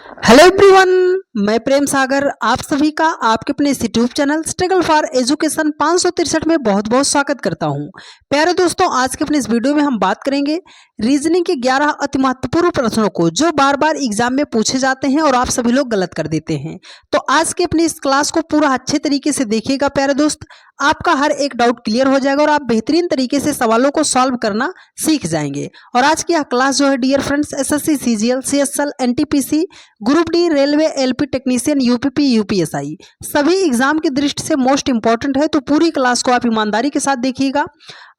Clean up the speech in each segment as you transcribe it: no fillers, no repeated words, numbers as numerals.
Hello everyone, मैं प्रेम सागर आप सभी का आपके अपने इस YouTube channel struggle for education 563 में बहुत बहुत स्वागत करता हूं। प्यारे दोस्तों, आज के अपने इस वीडियो में हम बात करेंगे रीजनिंग के 11 अति महत्वपूर्ण प्रश्नों को जो बार बार एग्जाम में पूछे जाते हैं और आप सभी लोग गलत कर देते हैं। तो आज के अपनी इस क्लास को पूरा अच्छे तरीके से देखिएगा प्यारे दोस्त, आपका हर एक डाउट क्लियर हो जाएगा और आप बेहतरीन तरीके से सवालों को सॉल्व करना सीख जाएंगे। और आज की यह क्लास जो है dear friends, SSC, CGL, CSL, NTPC, group D, railway, LP technician, UPP, UPSI सभी एग्जाम की दृष्टि से मोस्ट इंपॉर्टेंट है। तो पूरी क्लास को आप ईमानदारी के साथ देखिएगा,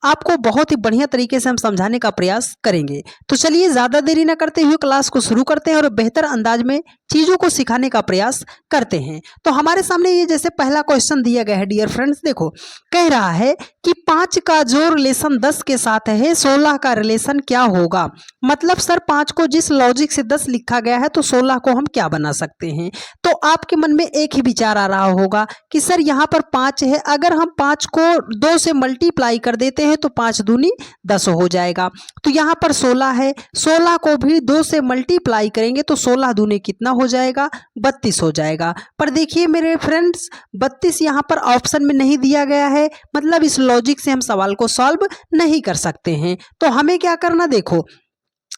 आपको बहुत ही बढ़िया तरीके से हम समझाने का प्रयास करेंगे। तो चलिए ज्यादा देरी न करते हुए क्लास को शुरू करते हैं और बेहतर अंदाज में चीजों को सिखाने का प्रयास करते हैं। तो हमारे सामने ये जैसे पहला क्वेश्चन दिया गया है डियर फ्रेंड्स, देखो कह रहा है कि 5 का जो रिलेशन 10 के साथ है 16 का रिलेशन क्या होगा। मतलब सर 5 को जिस लॉजिक से 10 लिखा गया है तो 16 को हम क्या बना सकते हैं। तो आपके मन में एक ही विचार आ रहा होगा कि सर यहाँ पर 5 है, अगर हम 5 को 2 से मल्टीप्लाई कर देते हैं तो 5 दूनी 10 हो जाएगा। तो यहाँ पर 16 है, 16 को भी 2 से मल्टीप्लाई करेंगे तो 16 दूनी कितना हो जाएगा, 32 हो जाएगा। पर देखिए मेरे फ्रेंड्स, 32 यहाँ पर ऑप्शन में नहीं दिया गया है, मतलब इस लॉजिक से हम सवाल को सॉल्व नहीं कर सकते हैं। तो हमें क्या करना, देखो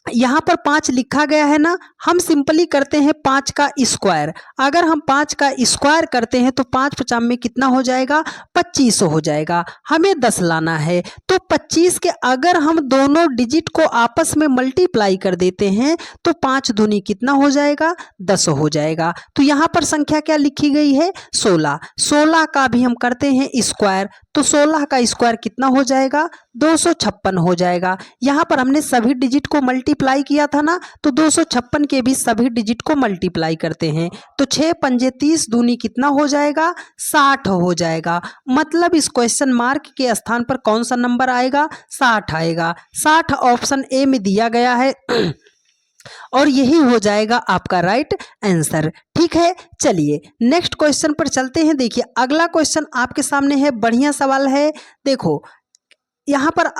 यहाँ पर 5 लिखा गया है ना, हम सिंपली करते हैं 5 का स्क्वायर। अगर हम 5 का स्क्वायर करते हैं तो 5 50 में कितना हो जाएगा, 25 हो जाएगा। हमें 10 लाना है तो 25 के अगर हम दोनों डिजिट को आपस में मल्टीप्लाई कर देते हैं तो 5 दूनी कितना हो जाएगा, 10 हो जाएगा। तो यहाँ पर संख्या क्या लिखी गई है, 16। 16 का भी हम करते हैं स्क्वायर तो 16 का स्क्वायर कितना हो जाएगा, 256 हो जाएगा। यहाँ पर हमने सभी डिजिट को मल्टीप्लाई किया था ना, तो 256 के भी सभी डिजिट को मल्टीप्लाई करते हैं तो 6 पंजे 30 दूनी कितना हो जाएगा, 60 हो जाएगा। मतलब इस क्वेश्चन मार्क के स्थान पर कौन सा नंबर आएगा, 60 आएगा। 60 ऑप्शन ए में दिया गया है और यही हो जाएगा आपका राइट आंसर। ठीक है, चलिए नेक्स्ट क्वेश्चन पर चलते हैं। देखिए अगला क्वेश्चन आपके सामने है, बढ़िया सवाल है। देखो यहाँ पर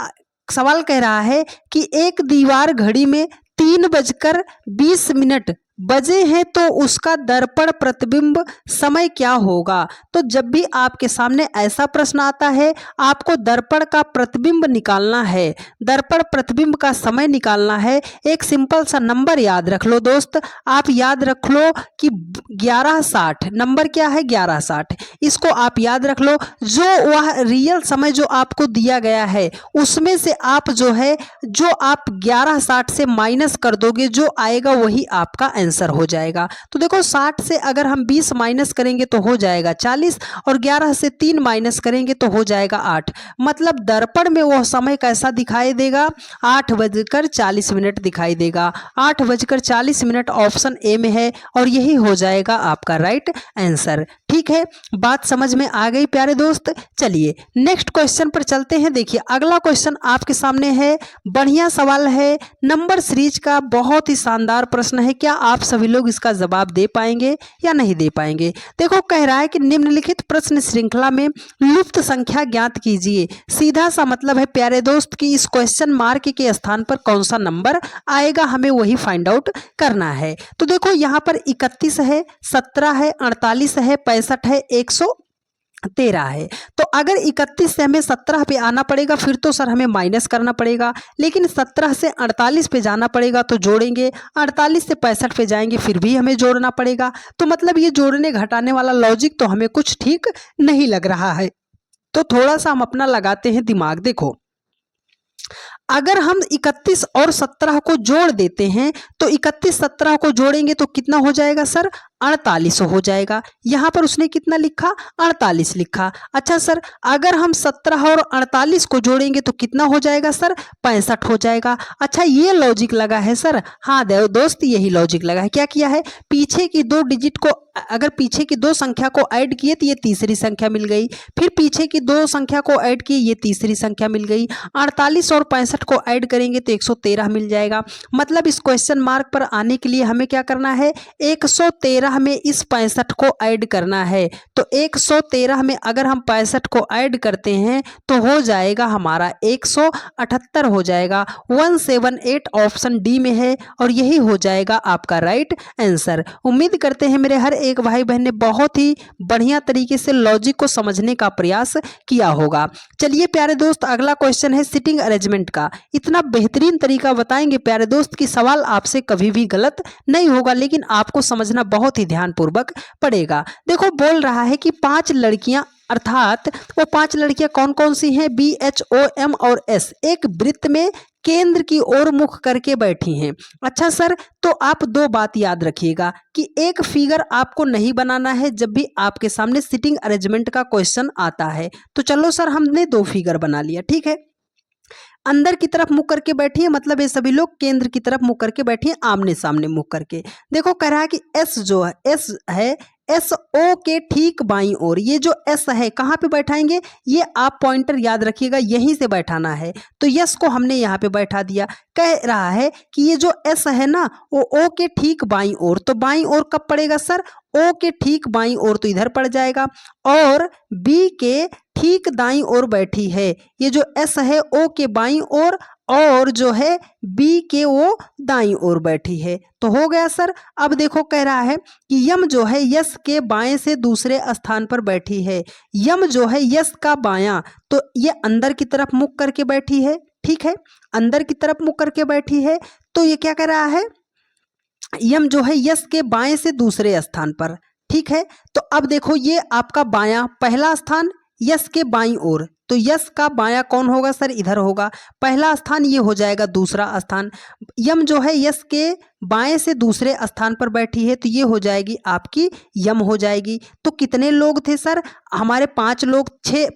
सवाल कह रहा है कि एक दीवार घड़ी में 3:20 बजे हैं तो उसका दर्पण प्रतिबिंब समय क्या होगा। तो जब भी आपके सामने ऐसा प्रश्न आता है, आपको दर्पण का प्रतिबिंब निकालना है, दर्पण प्रतिबिंब का समय निकालना है। एक सिंपल सा नंबर याद रख लो दोस्त, आप याद रख लो कि 1160 नंबर क्या है, 1160। इसको आप याद रख लो, जो वह रियल समय जो आपको दिया गया है उसमें से आप जो है, जो आप 1160 से माइनस कर दोगे, जो आएगा वही आपका आंसर हो जाएगा। तो देखो 60 से अगर हम 20 माइनस करेंगे तो हो जाएगा 40 और 11 से 3 माइनस करेंगे तो हो जाएगा 8। मतलब दर्पण में वह समय कैसा दिखाई देगा, 8:40 दिखाई देगा। 8:40 ऑप्शन ए में है और यही हो जाएगा आपका राइट आंसर। ठीक है, बात समझ में आ गई प्यारे दोस्त। चलिए नेक्स्ट क्वेश्चन पर चलते हैं। देखिए अगला क्वेश्चन आपके सामने है, बढ़िया सवाल है, नंबर सीरीज का बहुत ही शानदार प्रश्न है। क्या आप सभी लोग इसका जवाब दे पाएंगे या नहीं दे पाएंगे। देखो कह रहा है कि निम्नलिखित प्रश्न श्रृंखला में लुप्त संख्या ज्ञात कीजिए। सीधा सा मतलब है प्यारे दोस्त कि इस क्वेश्चन मार्क के स्थान पर कौन सा नंबर आएगा, हमें वही फाइंड आउट करना है। तो देखो यहाँ पर 31 है, 17 है, 48 है, 65 है, 113 है। तो अगर 31 से हमें 17 पे आना पड़ेगा फिर तो सर हमें माइनस करना पड़ेगा, लेकिन 17 से 48 पे जाना पड़ेगा तो जोड़ेंगे, 48 से 65 पे जाएंगे फिर भी हमें जोड़ना पड़ेगा। तो मतलब ये जोड़ने घटाने वाला लॉजिक तो हमें कुछ ठीक नहीं लग रहा है। तो थोड़ा सा हम अपना लगाते हैं दिमाग। देखो अगर हम 31 और 17 को जोड़ देते हैं तो 31 17 को जोड़ेंगे तो कितना हो जाएगा सर, 48 हो जाएगा। यहाँ पर उसने कितना लिखा, 48 लिखा। अच्छा सर अगर हम 17 और 48 को जोड़ेंगे तो कितना हो जाएगा सर, 65 हो जाएगा। अच्छा ये लॉजिक लगा है सर, हाँ दोस्त यही लॉजिक लगा है। क्या किया है, पीछे की 2 डिजिट को, अगर पीछे की 2 संख्या को ऐड किए तो ये तीसरी संख्या मिल गई, फिर पीछे की 2 संख्या को ऐड किए ये तीसरी संख्या मिल गई। 48 और 65 65 को ऐड करेंगे तो 113 मिल जाएगा। मतलब इस क्वेश्चन मार्क पर आने के लिए हमें क्या करना है, 113 में इस 65 को ऐड करना है। तो 113 में अगर हम 65 को ऐड करते हैं तो हो जाएगा हमारा 178 हो जाएगा। 178 ऑप्शन डी में है और यही हो जाएगा आपका राइट आंसर। उम्मीद करते हैं मेरे हर एक भाई बहन ने बहुत ही बढ़िया तरीके से लॉजिक को समझने का प्रयास किया होगा। चलिए प्यारे दोस्त, अगला क्वेश्चन है सिटिंग अरेंजमेंट का। इतना बेहतरीन तरीका बताएंगे प्यारे दोस्त कि सवाल आपसे कभी भी गलत नहीं होगा, लेकिन आपको समझना बहुत ही ध्यानपूर्वक पड़ेगा। देखो बोल रहा है कि 5 लड़कियां, अर्थात वो 5 लड़कियां कौन कौन सी हैं, बी, एच, ओ, एम और एस, एक वृत्त में केंद्र की ओर मुख करके बैठी हैं। अच्छा सर, तो आप 2 बात याद रखिएगा कि एक फिगर आपको नहीं बनाना है जब भी आपके सामने सिटिंग अरेंजमेंट का क्वेश्चन आता है। तो चलो सर, हमने 2 फिगर बना लिया, ठीक है। अंदर की तरफ मुख करके बैठी है, मतलब ये सभी लोग केंद्र की तरफ मुख करके बैठी है, आमने सामने मुख करके। देखो कह रहा है कि एस जो है, एस है, एस ओ के ठीक बाईं ओर। ये जो एस है कहाँ पे बैठाएंगे, ये आप पॉइंटर याद रखिएगा, यहीं से बैठाना है। तो यस को हमने यहाँ पे बैठा दिया। कह रहा है कि ये जो एस है ना, वो ओ के ठीक बाईं ओर। तो बाईं ओर कब पड़ेगा सर, ओ के ठीक बाईं ओर तो इधर पड़ जाएगा। और बी के ठीक दाईं ओर बैठी है। ये जो एस है ओ के बाईं ओर और जो है बी के वो दाईं ओर बैठी है। तो हो गया सर। अब देखो कह रहा है कि यम जो है यस के बाएं से दूसरे स्थान पर बैठी है। यम जो है यस का बायां, तो ये अंदर की तरफ मुख करके बैठी है, ठीक है, अंदर की तरफ मुख करके बैठी है। तो ये क्या कह रहा है, यम जो है यस के बाएं से दूसरे स्थान पर, ठीक है। तो अब देखो ये आपका बायां पहला स्थान, यस के बाईं ओर, तो यस का बायां कौन होगा सर, इधर होगा। पहला स्थान ये हो जाएगा दूसरा स्थान। यम जो है यस के बाएं से दूसरे स्थान पर बैठी है, तो ये हो जाएगी आपकी यम हो जाएगी। तो कितने लोग थे सर, हमारे 5 लोग,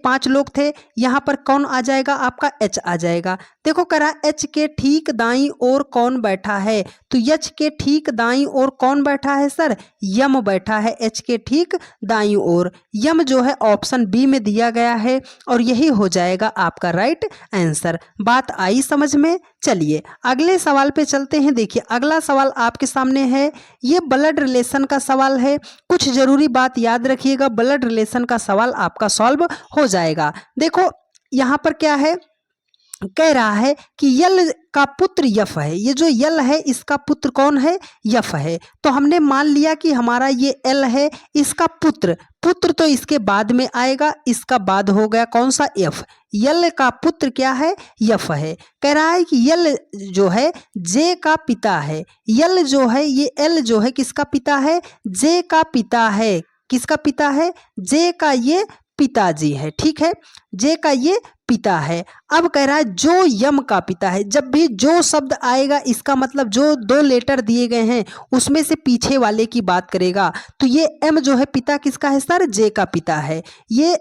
5 लोग थे। यहाँ पर कौन आ जाएगा, आपका एच आ जाएगा। देखो करा एच के ठीक दाईं ओर कौन बैठा है, तो एच के ठीक दाईं ओर कौन बैठा है सर, यम बैठा है एच के ठीक दाईं ओर। यम जो है ऑप्शन बी में दिया गया है और यही हो जाएगा आपका राइट आंसर। बात आई समझ में। चलिए अगले सवाल पे चलते हैं। देखिए अगला सवाल आपके सामने है, ये ब्लड रिलेशन का सवाल है। कुछ जरूरी बात याद रखिएगा, ब्लड रिलेशन का सवाल आपका सॉल्व हो जाएगा। देखो यहाँ पर क्या है, कह रहा है कि यल का पुत्र यफ है। ये जो यल है इसका पुत्र कौन है, यफ है। तो हमने मान लिया कि हमारा ये एल है, इसका पुत्र, पुत्र तो इसके बाद में आएगा, इसका बाद हो गया कौन सा, यफ। यल का पुत्र क्या है, यफ है। कह रहा है कि यल जो है जे का पिता है। यल जो है ये एल जो है किसका पिता है, जे का पिता है। किसका पिता है, जे का ये पिताजी है, ठीक है, जे का ये पिता है। अब कह रहा है जो यम का पिता है। जब भी जो शब्द आएगा इसका मतलब जो 2 लेटर दिए गए हैं उसमें से पीछे वाले की बात करेगा। तो ये एम जो है पिता किसका है सर, जे का पिता है। ये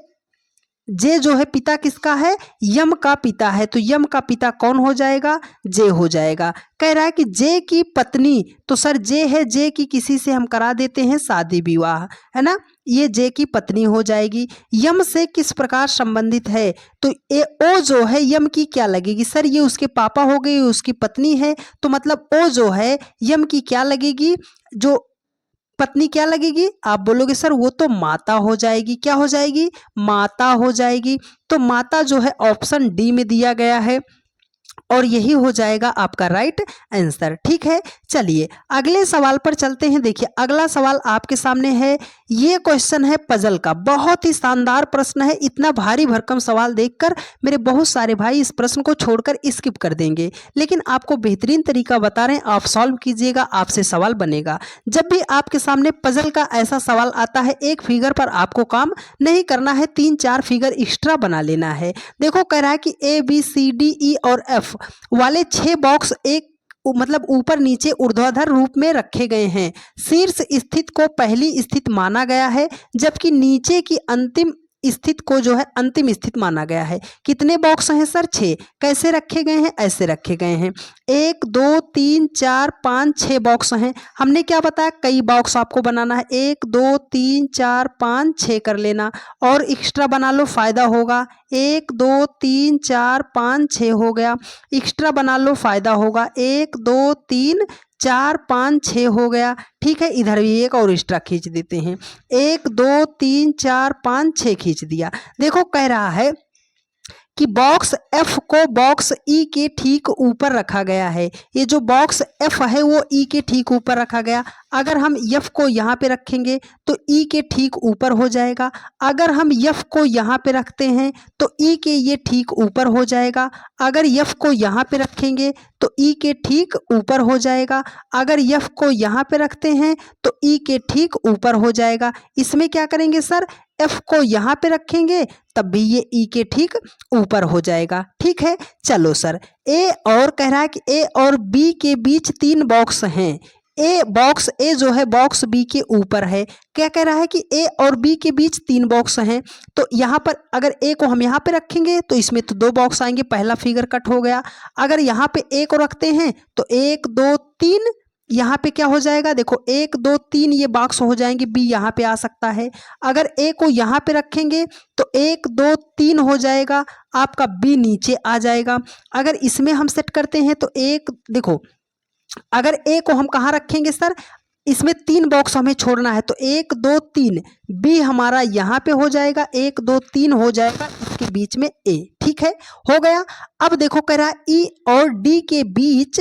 जे जो है पिता किसका है, यम का पिता है। तो यम का पिता कौन हो जाएगा, जे हो जाएगा। कह रहा है कि जे की पत्नी, तो सर जे है, जे की किसी से हम करा देते हैं शादी विवाह, है ना, ये जे की पत्नी हो जाएगी। यम से किस प्रकार संबंधित है, तो ए ओ जो है यम की क्या लगेगी सर, ये उसके पापा हो गए, उसकी पत्नी है। तो मतलब ओ जो है यम की क्या लगेगी, जो पत्नी क्या लगेगी, आप बोलोगे सर वो तो माता हो जाएगी। क्या हो जाएगी, माता हो जाएगी। तो माता जो है ऑप्शन डी में दिया गया है और यही हो जाएगा आपका राइट आंसर, ठीक है। चलिए अगले सवाल पर चलते हैं। देखिए अगला सवाल आपके सामने है, ये क्वेश्चन है पजल का। बहुत ही शानदार प्रश्न है। इतना भारी भरकम सवाल देखकर मेरे बहुत सारे भाई इस प्रश्न को छोड़कर स्किप कर देंगे, लेकिन आपको बेहतरीन तरीका बता रहे हैं, आप सॉल्व कीजिएगा, आपसे सवाल बनेगा। जब भी आपके सामने पजल का ऐसा सवाल आता है, एक फिगर पर आपको काम नहीं करना है, 3-4 फिगर एक्स्ट्रा बना लेना है। देखो कह रहा है कि A B C D E और एफ वाले 6 बॉक्स एक मतलब ऊपर नीचे ऊर्ध्वाधर रूप में रखे गए हैं। शीर्ष स्थित को पहली स्थित माना गया है, जबकि नीचे की अंतिम स्थिति को जो है अंतिम स्थिति माना गया है। कितने बॉक्स हैं सर? 6। कैसे रखे गए हैं? ऐसे रखे गए हैं। 1 2 3 4 5 6 बॉक्स हैं। हमने क्या बताया? कई बॉक्स आपको बनाना है। 1 2 3 4 5 6 कर लेना और एक्स्ट्रा बना लो, फायदा होगा। 1 2 3 4 5 6 हो गया, एक्स्ट्रा बना लो, फायदा होगा। 1 2 3 4 5 6 हो गया। ठीक है, इधर भी एक और एक्स्ट्रा खींच देते हैं। 1 2 3 4 5 6 खींच दिया। देखो कह रहा है कि बॉक्स F को बॉक्स E के ठीक ऊपर रखा गया है। ये जो बॉक्स F है वो E के ठीक ऊपर रखा गया। अगर हम F को यहाँ पे रखेंगे तो E के ठीक ऊपर हो जाएगा। अगर हम F को यहाँ पे रखते हैं तो E के ये ठीक ऊपर हो जाएगा। अगर F को यहाँ पे रखेंगे तो E के ठीक ऊपर हो जाएगा। अगर F को यहाँ पे रखते हैं तो E के ठीक ऊपर हो जाएगा। इसमें क्या करेंगे सर? F को यहाँ पे रखेंगे तब भी ये E के ठीक ऊपर हो जाएगा। ठीक है, चलो सर A और कह रहा है कि A और B के बीच 3 बॉक्स हैं। बॉक्स A जो है बॉक्स B के ऊपर है। क्या कह रहा है कि A और B के बीच 3 बॉक्स हैं। तो यहाँ पर अगर A को हम यहाँ पे रखेंगे तो इसमें तो 2 बॉक्स आएंगे, पहला फिगर कट हो गया। अगर यहाँ पे A को रखते हैं तो 1 2 3 यहाँ पे क्या हो जाएगा? देखो 1 2 3 ये बॉक्स हो जाएंगे, B यहाँ पे आ सकता है। अगर A को यहाँ पे रखेंगे तो 1 2 3 हो जाएगा, आपका B नीचे आ जाएगा। अगर इसमें हम सेट करते हैं तो एक देखो, अगर A को हम कहाँ रखेंगे सर? इसमें 3 बॉक्स हमें छोड़ना है तो 1 2 3 B हमारा यहाँ पे हो जाएगा, 1 2 3 हो जाएगा, इसके बीच में A। ठीक है, हो गया। अब देखो कह रहा है E और D के बीच,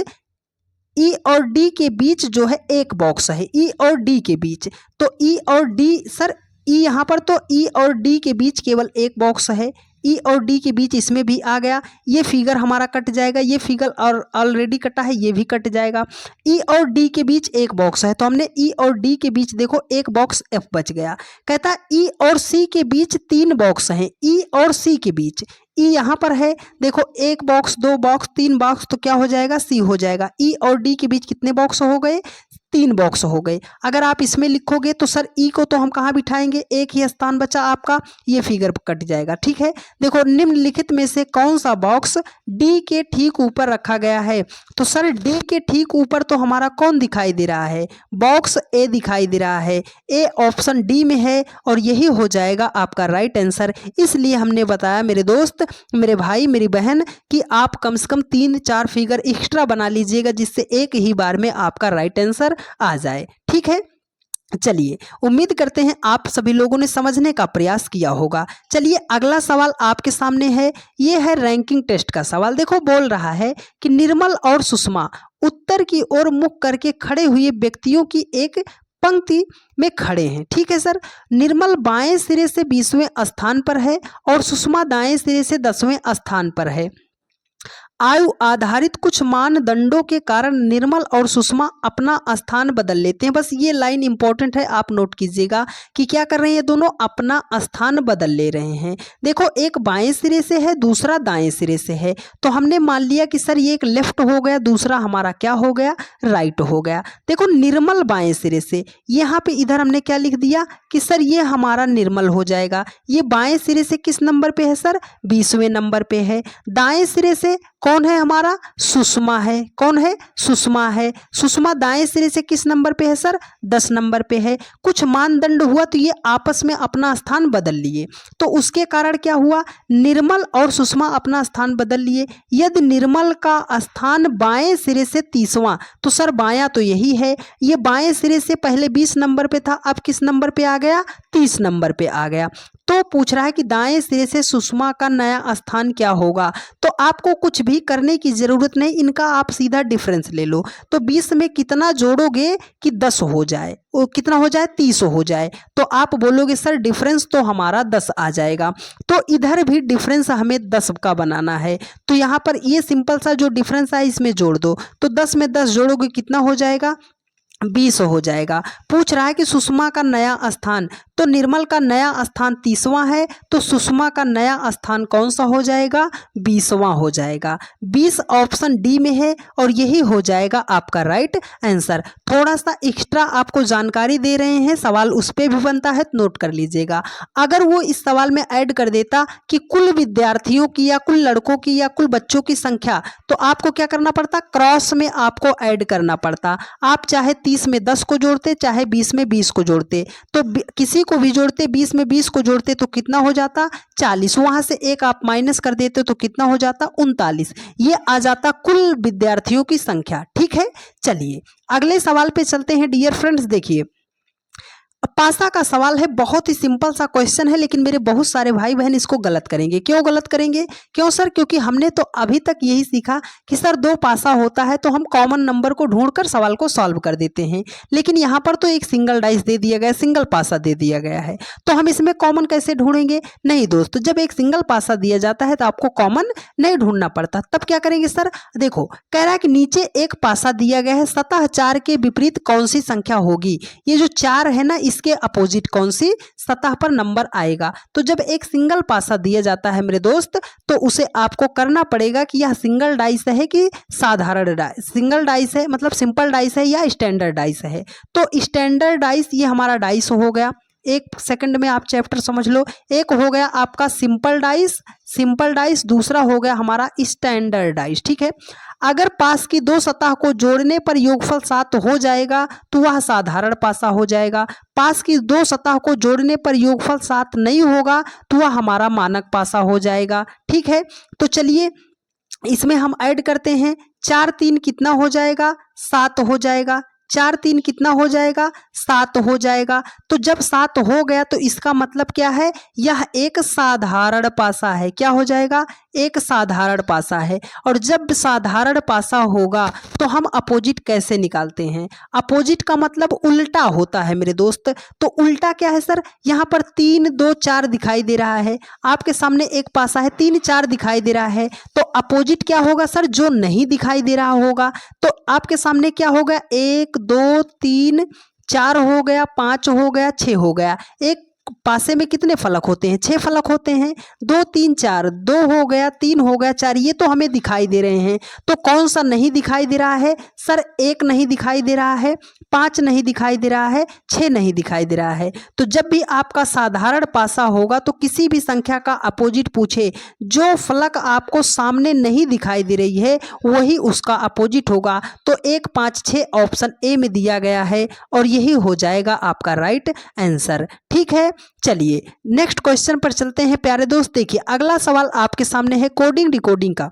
E और D के बीच जो है एक बॉक्स है। E और D के बीच, तो E और D सर E यहाँ पर तो E और D के बीच केवल एक बॉक्स है। E और D के बीच इसमें भी आ गया, ये फिगर हमारा कट जाएगा। ये फिगर और ऑलरेडी कटा है, ये भी कट जाएगा। E और D के बीच एक बॉक्स है तो हमने E और D के बीच देखो एक बॉक्स F बच गया। कहता है E और C के बीच 3 बॉक्स हैं। E और C के बीच, E यहाँ पर है, देखो 1 बॉक्स 2 बॉक्स 3 बॉक्स, तो क्या हो जाएगा? C हो जाएगा। E और D के बीच कितने बॉक्स हो गए? 3 बॉक्स हो गए। अगर आप इसमें लिखोगे तो सर E को तो हम कहाँ बिठाएंगे? एक ही स्थान बचा आपका, ये फिगर कट जाएगा। ठीक है, देखो निम्नलिखित में से कौन सा बॉक्स D के ठीक ऊपर रखा गया है? तो सर D के ठीक ऊपर तो हमारा कौन दिखाई दे रहा है? बॉक्स A दिखाई दे रहा है। A ऑप्शन D में है और यही हो जाएगा आपका राइट आंसर। इसलिए हमने बताया मेरे दोस्त, मेरे भाई, मेरी बहन, कि आप कम से कम 3-4 फिगर एक्स्ट्रा बना लीजिएगा जिससे एक ही बार में आपका राइट आंसर आ जाए। ठीक है, चलिए उम्मीद करते हैं आप सभी लोगों ने समझने का प्रयास किया होगा। चलिए अगला सवाल आपके सामने है, ये है रैंकिंग टेस्ट का सवाल। देखो बोल रहा है कि निर्मल और सुषमा उत्तर की ओर मुख करके खड़े हुए व्यक्तियों की एक पंक्ति में खड़े हैं। ठीक है सर, निर्मल बाएं सिरे से 20वें स्थान पर है और सुषमा दाएं सिरे से 10वें स्थान पर है। आयु आधारित कुछ मानदंडों के कारण निर्मल और सुषमा अपना स्थान बदल लेते हैं। बस ये लाइन इंपॉर्टेंट है, आप नोट कीजिएगा कि क्या कर रहे हैं, दोनों अपना स्थान बदल ले रहे हैं। देखो एक बाएं सिरे से है, दूसरा दाएं सिरे से है, तो हमने मान लिया कि सर ये एक लेफ्ट हो गया, दूसरा हमारा क्या हो गया? राइट हो गया। देखो निर्मल बाएं सिरे से, यहाँ पे इधर हमने क्या लिख दिया कि सर ये हमारा निर्मल हो जाएगा। ये बाएं सिरे से किस नंबर पे है सर? 20वें नंबर पे है। दाएं सिरे से कौन है हमारा? सुषमा है। कौन है? सुषमा है। सुषमा दाएं सिरे से किस नंबर पे है सर? 10 नंबर पे है। कुछ मानदंड हुआ तो ये आपस में अपना स्थान बदल लिए, तो उसके कारण क्या हुआ? निर्मल और सुषमा अपना स्थान बदल लिए। यदि निर्मल का स्थान बाएं सिरे से 30वां, तो सर बायां तो यही है, ये बाएं सिरे से पहले 20 नंबर पे था, अब किस नंबर पे आ गया? 30 नंबर पे आ गया। तो पूछ रहा है कि दाएं सिरे से सुषमा का नया स्थान क्या होगा? तो आपको कुछ भी करने की जरूरत नहीं, इनका आप सीधा डिफरेंस ले लो। तो 20 में कितना जोड़ोगे कि 10 हो जाए, वो कितना हो जाए? 30 हो जाए। तो आप बोलोगे सर डिफरेंस तो हमारा 10 आ जाएगा। तो इधर भी डिफरेंस हमें 10 का बनाना है, तो यहाँ पर ये सिंपल सा जो डिफरेंस है इसमें जोड़ दो। तो 10 में 10 जोड़ोगे कितना हो जाएगा? 20 हो जाएगा। पूछ रहा है कि सुषमा का नया स्थान, तो निर्मल का नया स्थान 30वां है, तो सुषमा का नया स्थान कौन सा हो जाएगा? 20वां हो जाएगा। 20 ऑप्शन डी में है और यही हो जाएगा आपका राइट आंसर। थोड़ा सा एक्स्ट्रा आपको जानकारी दे रहे हैं, सवाल उस पर भी बनता है तो नोट कर लीजिएगा। अगर वो इस सवाल में ऐड कर देता कि कुल विद्यार्थियों की या कुल लड़कों की या कुल बच्चों की संख्या, तो आपको क्या करना पड़ता? क्रॉस में आपको ऐड करना पड़ता। आप चाहे 30 में 10 को जोड़ते, चाहे 20 में 20 को जोड़ते, तो किसी को भी जोड़ते, 20 में 20 को जोड़ते तो कितना हो जाता? 40। वहां से एक आप माइनस कर देते तो कितना हो जाता? 39। ये आ जाता कुल विद्यार्थियों की संख्या। ठीक है, चलिए अगले सवाल पे चलते हैं डियर फ्रेंड्स। देखिए पासा का सवाल है, बहुत ही सिंपल सा क्वेश्चन है, लेकिन मेरे बहुत सारे भाई बहन इसको गलत करेंगे। क्यों गलत करेंगे? क्यों सर? क्योंकि हमने तो अभी तक यही सीखा कि सर 2 पासा होता है तो हम कॉमन नंबर को ढूंढकर सवाल को सॉल्व कर देते हैं, लेकिन यहाँ पर तो एक सिंगल डाइस दे दिया गया, सिंगल पासा दे दिया गया है, तो हम इसमें कॉमन कैसे ढूंढेंगे? नहीं दोस्तों, जब एक सिंगल पासा दिया जाता है तो आपको कॉमन नहीं ढूंढना पड़ता। तब क्या करेंगे सर? देखो कह रहा है कि नीचे एक पासा दिया गया है, सतह 4 के विपरीत कौन सी संख्या होगी? ये जो 4 है ना, इसके अपोजिट कौन सी सतह पर नंबर आएगा? तो जब एक सिंगल पासा दिया जाता है मेरे दोस्त, तो उसे आपको करना पड़ेगा कि यह सिंगल डाइस है कि साधारण डाइस। सिंगल डाइस है मतलब सिंपल डाइस है या स्टैंडर्ड डाइस है? तो स्टैंडर्ड डाइस ये हमारा डाइस हो गया। एक सेकंड में आप चैप्टर समझ लो। एक हो गया आपका सिंपल डाइस, दूसरा हो गया हमारा स्टैंडर्ड डाइस। ठीक है, अगर पास की 2 सतह को जोड़ने पर योगफल 7 हो जाएगा तो वह साधारण पासा हो जाएगा। पास की 2 सतह को जोड़ने पर योगफल 7 नहीं होगा तो वह हमारा मानक पासा हो जाएगा। ठीक है, तो चलिए इसमें हम ऐड करते हैं। 4 3 कितना हो जाएगा? 7 हो जाएगा। 4 3 कितना हो जाएगा? 7 हो जाएगा। तो जब 7 हो गया तो इसका मतलब क्या है? यह एक साधारण पासा है। क्या हो जाएगा? एक साधारण पासा है। और जब साधारण पासा होगा तो हम अपोजिट कैसे निकालते हैं? अपोजिट का मतलब उल्टा होता है मेरे दोस्त। तो उल्टा क्या है सर? यहाँ पर 3 2 4 दिखाई दे रहा है, आपके सामने एक पासा है, 3 4 दिखाई दे रहा है, तो अपोजिट क्या होगा सर? जो नहीं दिखाई दे रहा होगा। तो आपके सामने क्या होगा? 1 2 3 4 हो गया, 5 हो गया, 6 हो गया। एक पासे में कितने फलक होते हैं? 6 फलक होते हैं। 2 3 4, 2 हो गया, 3 हो गया, 4, ये तो हमें दिखाई दे रहे हैं। तो कौन सा नहीं दिखाई दे रहा है सर? 1 नहीं दिखाई दे रहा है, 5 नहीं दिखाई दे रहा है, 6 नहीं दिखाई दे रहा है। तो जब भी आपका साधारण पासा होगा तो किसी भी संख्या का अपोजिट पूछे, जो फलक आपको सामने नहीं दिखाई दे रही है वही उसका अपोजिट होगा। तो 1 5 6 ऑप्शन ए में दिया गया है और यही हो जाएगा आपका राइट आंसर। ठीक है, चलिए नेक्स्ट क्वेश्चन पर चलते हैं प्यारे दोस्त। देखिए अगला सवाल आपके सामने है कोडिंग डिकोडिंग का।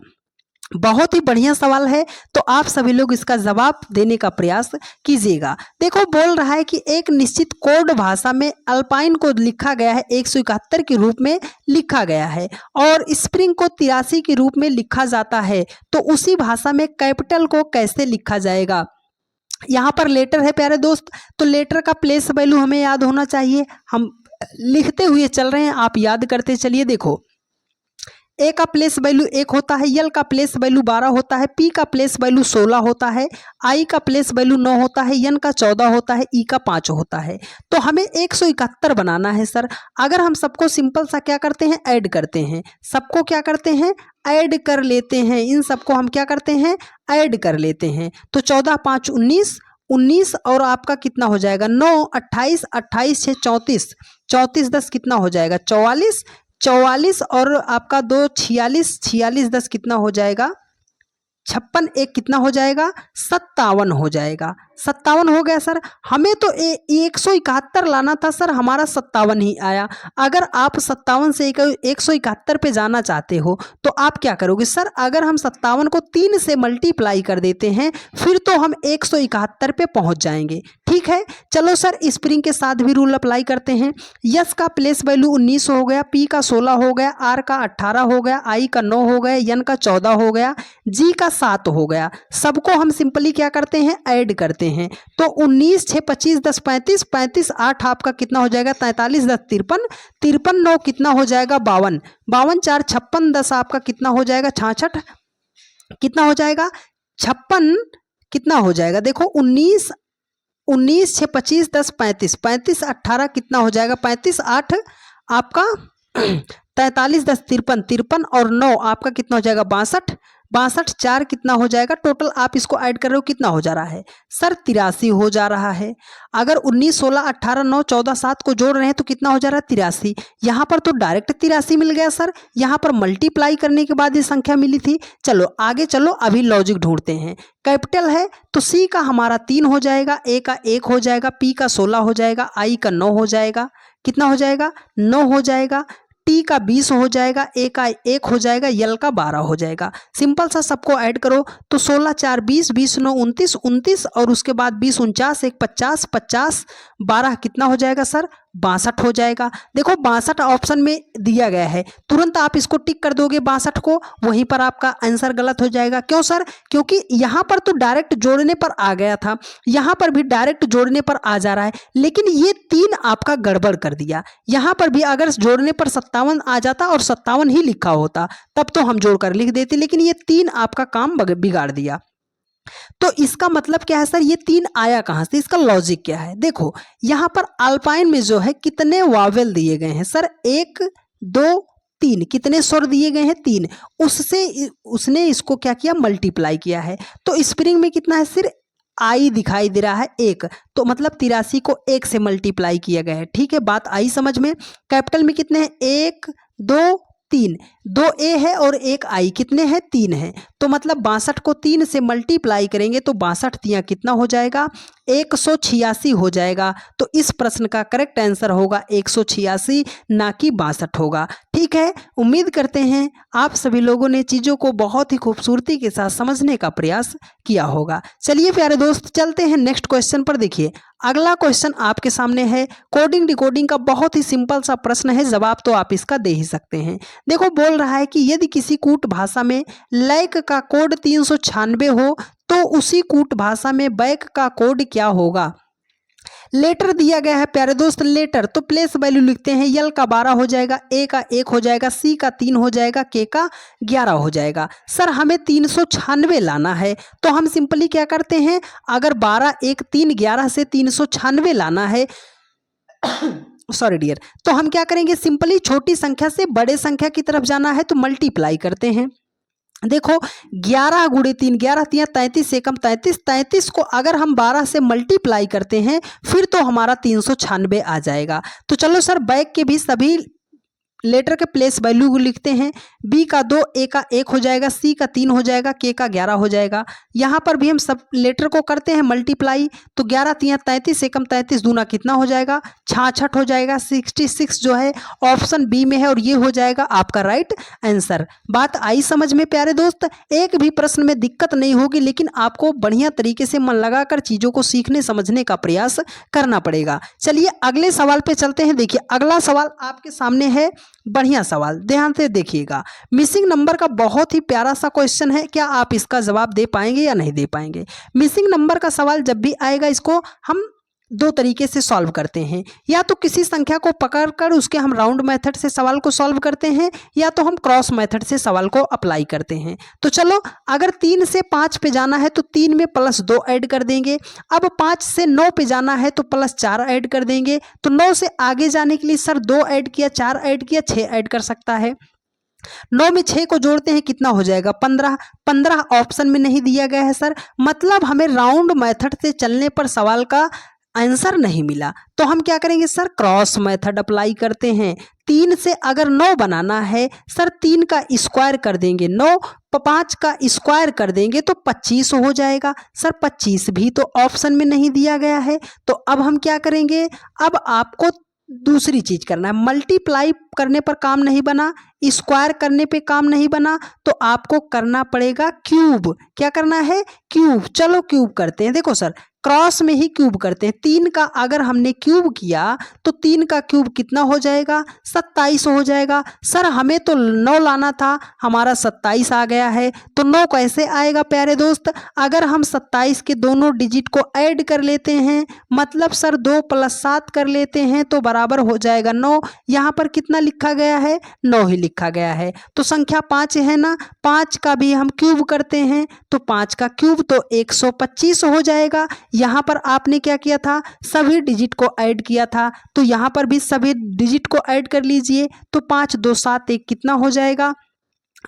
बहुत ही बढ़िया सवाल है, तो आप सभी लोग इसका जवाब देने का प्रयास कीजिएगा। देखो बोल रहा है कि एक निश्चित कोड भाषा में अल्पाइन को लिखा गया है 171 के रूप में लिखा गया है और स्प्रिंग को 83 के रूप में लिखा जाता है, तो उसी भाषा में कैपिटल को कैसे लिखा जाएगा? यहाँ पर लेटर है प्यारे दोस्त, तो लेटर का प्लेस वैल्यू हमें याद होना चाहिए। हम लिखते हुए चल रहे हैं, आप याद करते चलिए। देखो ए का प्लेस वैल्यू 1 होता है, यल का प्लेस वैल्यू 12 होता है, पी का प्लेस वैल्यू 16 होता है, आई का प्लेस वैल्यू 9 होता है, यन का 14 होता है, ई का 5 होता है। तो हमें 171 बनाना है सर। अगर हम सबको सिंपल सा क्या करते हैं? ऐड करते हैं। सबको क्या करते हैं? ऐड कर लेते हैं। इन सबको हम क्या करते हैं? ऐड कर लेते हैं। तो 14 5 19, 19 और आपका कितना हो जाएगा? 9 28, 28 6 34, 34 10 कितना हो जाएगा? 44, 44 और आपका 2 46, 46 10 कितना हो जाएगा? 56 एक कितना हो जाएगा? 57 हो जाएगा। 57 हो गया सर। हमें तो 171 लाना था सर, हमारा 57 ही आया। अगर आप 57 से 171 पे जाना चाहते हो तो आप क्या करोगे सर? अगर हम 57 को 3 से मल्टीप्लाई कर देते हैं फिर तो हम 171 पे पहुंच जाएंगे। ठीक है, चलो सर स्प्रिंग के साथ भी रूल अप्लाई करते हैं। यस का प्लेस वैल्यू 19 हो गया, पी का 16 हो गया, आर का 18 हो गया, आई का 9 हो गया, यन का 14 हो गया, जी का 7 हो गया। सबको हम सिंपली क्या करते हैं? ऐड करते हैं। तो 19 6 25 10 35, 35 8 आपका कितना हो जाएगा? 43 10 53, 53 9 कितना हो जाएगा? 52, 52 4 56 10 आपका कितना हो जाएगा? 66 कितना हो जाएगा? 56 कितना हो जाएगा? देखो 19 19 6 25 10 35, 35 18 कितना हो जाएगा, 35 8 आपका 43 10 53, 53 और 9 आपका कितना हो जाएगा, 62, 62 4 कितना हो जाएगा, टोटल आप इसको ऐड कर रहे हो कितना हो जा रहा है सर, 83 हो जा रहा है। अगर 19 16 18 9 14 7 को जोड़ रहे हैं तो कितना हो जा रहा है, 83। यहाँ पर तो डायरेक्ट 83 मिल गया सर, यहाँ पर मल्टीप्लाई करने के बाद ये संख्या मिली थी। चलो आगे चलो, अभी लॉजिक ढूंढते हैं। कैपिटल है तो सी का हमारा 3 हो जाएगा, ए का 1 हो जाएगा, पी का 16 हो जाएगा, आई का 9 हो जाएगा, कितना हो जाएगा, 9 हो जाएगा, टी का 20 हो जाएगा, ए का 1 हो जाएगा, यल का 12 हो जाएगा। सिंपल सा सबको ऐड करो तो 16 4 20, 20 9 29, 29 और उसके बाद 20 49 1 50, 50 12 कितना हो जाएगा सर, 62 हो जाएगा। देखो 62 ऑप्शन में दिया गया है, तुरंत आप इसको टिक कर दोगे 62 को, वहीं पर आपका आंसर गलत हो जाएगा। क्यों सर, क्योंकि यहाँ पर तो डायरेक्ट जोड़ने पर आ गया था, यहाँ पर भी डायरेक्ट जोड़ने पर आ जा रहा है, लेकिन ये 3 आपका गड़बड़ कर दिया। यहाँ पर भी अगर जोड़ने पर 57 आ जाता और 57 ही लिखा होता तब तो हम जोड़कर लिख देते, लेकिन ये 3 आपका काम बिगाड़ दिया। तो इसका मतलब क्या है सर, ये 3 आया कहां से, इसका लॉजिक क्या है। देखो यहां पर अल्पाइन में जो है कितने वावेल दिए गए हैं सर, 1 2 3, कितने स्वर दिए गए हैं, 3, उसने इसको क्या किया, मल्टीप्लाई किया है। तो स्प्रिंग में कितना है, सिर्फ आई दिखाई दे रहा है 1, तो मतलब 83 को 1 से मल्टीप्लाई किया गया है। ठीक है, बात आई समझ में। कैपिटल में कितने हैं, 1 2 3, 2 ए है और 1 आई, कितने हैं, 3 है। तो मतलब 62 को 3 से मल्टीप्लाई करेंगे तो 62 तियां कितना हो जाएगा, 186 हो जाएगा। तो इस प्रश्न का करेक्ट आंसर होगा 186, ना कि 62 होगा। ठीक है, उम्मीद करते हैं आप सभी लोगों ने चीज़ों को बहुत ही खूबसूरती के साथ समझने का प्रयास किया होगा। चलिए प्यारे दोस्त, चलते हैं नेक्स्ट क्वेश्चन पर। देखिए अगला क्वेश्चन आपके सामने है कोडिंग डिकोडिंग का, बहुत ही सिंपल सा प्रश्न है, जवाब तो आप इसका दे ही सकते हैं। देखो बोल रहा है कि यदि किसी कूट भाषा में लैक का कोड 396 हो तो उसी कूट भाषा में बैक का कोड क्या होगा। लेटर दिया गया है प्यारे दोस्त, लेटर तो प्लेस वैल्यू लिखते हैं, यल का 12 हो जाएगा, ए का 1 हो जाएगा, सी का 3 हो जाएगा, के का 11 हो जाएगा। सर हमें 396 लाना है, तो हम सिंपली क्या करते हैं, अगर 12 1 3 11 से 396 लाना है सॉरी डियर, तो हम क्या करेंगे, सिंपली छोटी संख्या से बड़े संख्या की तरफ जाना है तो मल्टीप्लाई करते हैं। देखो 11 गुणे 3, 11 तियां 33 से कम 33, 33 को अगर हम 12 से मल्टीप्लाई करते हैं फिर तो हमारा 396 आ जाएगा। तो चलो सर बैक के भी सभी लेटर के प्लेस वैल्यू को लिखते हैं, बी का 2, ए का 1 हो जाएगा, सी का 3 हो जाएगा, के का 11 हो जाएगा। यहाँ पर भी हम सब लेटर को करते हैं मल्टीप्लाई, तो 11 तियां 33 से कम 33 दूना कितना हो जाएगा, 66 हो जाएगा। 66 जो है ऑप्शन बी में है और ये हो जाएगा आपका राइट आंसर। बात आई समझ में प्यारे दोस्त, एक भी प्रश्न में दिक्कत नहीं होगी, लेकिन आपको बढ़िया तरीके से मन लगाकर चीज़ों को सीखने समझने का प्रयास करना पड़ेगा। चलिए अगले सवाल पे चलते हैं। देखिए अगला सवाल आपके सामने है, बढ़िया सवाल, ध्यान से देखिएगा। मिसिंग नंबर का बहुत ही प्यारा सा क्वेश्चन है, क्या आप इसका जवाब दे पाएंगे या नहीं दे पाएंगे। मिसिंग नंबर का सवाल जब भी आएगा इसको हम 2 तरीके से सॉल्व करते हैं, या तो किसी संख्या को पकड़कर उसके हम राउंड मेथड से सवाल को सॉल्व करते हैं, या तो हम क्रॉस मेथड से सवाल को अप्लाई करते हैं। तो चलो अगर 3 से 5 पे जाना है तो 3 में +2 ऐड कर देंगे। अब 5 से 9 पे जाना है तो +4 ऐड कर देंगे। तो 9 से आगे जाने के लिए सर 2 ऐड किया, 4 ऐड किया, 6 ऐड कर सकता है। 9 में 6 को जोड़ते हैं कितना हो जाएगा, 15। 15 ऑप्शन में नहीं दिया गया है सर, मतलब हमें राउंड मेथड से चलने पर सवाल का आंसर नहीं मिला। तो हम क्या करेंगे सर, क्रॉस मेथड अप्लाई करते हैं। 3 से अगर 9 बनाना है सर 3 का स्क्वायर कर देंगे 9, 5 का स्क्वायर कर देंगे तो 25 हो जाएगा। सर 25 भी तो ऑप्शन में नहीं दिया गया है, तो अब हम क्या करेंगे, अब आपको दूसरी चीज करना है। मल्टीप्लाई करने पर काम नहीं बना, स्क्वायर करने पे काम नहीं बना, तो आपको करना पड़ेगा क्यूब। क्या करना है, क्यूब। चलो क्यूब करते हैं। देखो सर क्रॉस में ही क्यूब करते हैं। 3 का अगर हमने क्यूब किया तो 3 का क्यूब कितना हो जाएगा, 27 हो जाएगा। सर हमें तो 9 लाना था, हमारा 27 आ गया है। तो 9 कैसे आएगा प्यारे दोस्त, अगर हम 27 के दोनों डिजिट को ऐड कर लेते हैं, मतलब सर 2 + 7 कर लेते हैं तो बराबर हो जाएगा 9। यहाँ पर कितना लिखा गया है, 9 ही लिखा गया है। तो संख्या 5 है ना, 5 का भी हम क्यूब करते हैं तो 5 का क्यूब तो 125 हो जाएगा। यहाँ पर आपने क्या किया था, सभी डिजिट को ऐड किया था, तो यहाँ पर भी सभी डिजिट को ऐड कर लीजिए। तो 5 2 7 1 कितना हो जाएगा,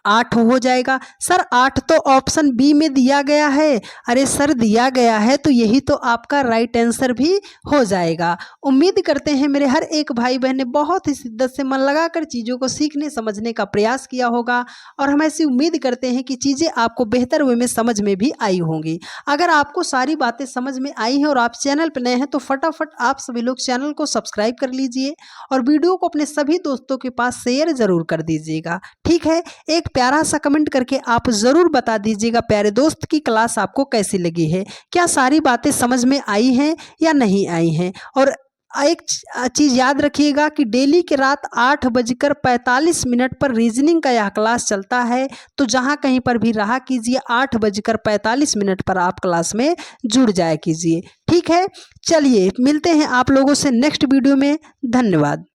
8 हो जाएगा। सर 8 तो ऑप्शन बी में दिया गया है। अरे सर दिया गया है तो यही तो आपका राइट आंसर भी हो जाएगा। उम्मीद करते हैं मेरे हर एक भाई बहन ने बहुत ही शिद्दत से मन लगाकर चीज़ों को सीखने समझने का प्रयास किया होगा, और हम ऐसी उम्मीद करते हैं कि चीज़ें आपको बेहतर वे में समझ में भी आई होंगी। अगर आपको सारी बातें समझ में आई हैं और आप चैनल पर नए हैं तो फटाफट आप सभी लोग चैनल को सब्सक्राइब कर लीजिए और वीडियो को अपने सभी दोस्तों के पास शेयर ज़रूर कर दीजिएगा। ठीक है, एक प्यारा सा कमेंट करके आप ज़रूर बता दीजिएगा प्यारे दोस्त की क्लास आपको कैसी लगी है, क्या सारी बातें समझ में आई हैं या नहीं आई हैं। और एक चीज़ याद रखिएगा कि डेली की रात 8:45 पर रीजनिंग का यह क्लास चलता है, तो जहाँ कहीं पर भी रहा कीजिए 8:45 पर आप क्लास में जुड़ जाया कीजिए। ठीक है, चलिए मिलते हैं आप लोगों से नेक्स्ट वीडियो में। धन्यवाद।